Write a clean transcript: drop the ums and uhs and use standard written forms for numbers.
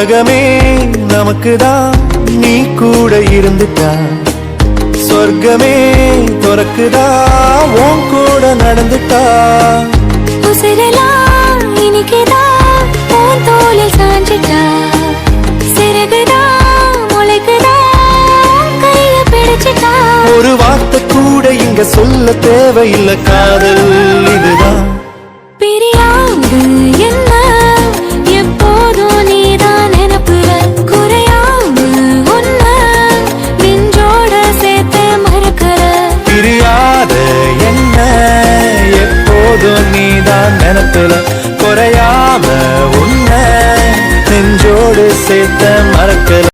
உலகமே நமக்குதான் நீ கூட இருந்துட்டா சொர்க்கமே துறக்குதா உன் கூட நடந்துட்டா உசிரெல்லாம் இனிக்குதான் உன் தோளில் சாஞ்சிட்டா சிறகுதா முளைக்குதா கைய பிடிச்சிட்டா ஒரு வார்த்தை கூட இங்க சொல்ல தேவையில்லை காதல் இதுதான் பிரியாது என்ன எப்போதும் நீதான் நினப்புல குறையாம உன்ன நெஞ்சோட சேர்த்து மறக்கிற பிரியாத என்ன எப்போதும் நீதான் நினைப்புல குறையாம உன்ன நெஞ்சோடு சேர்த்த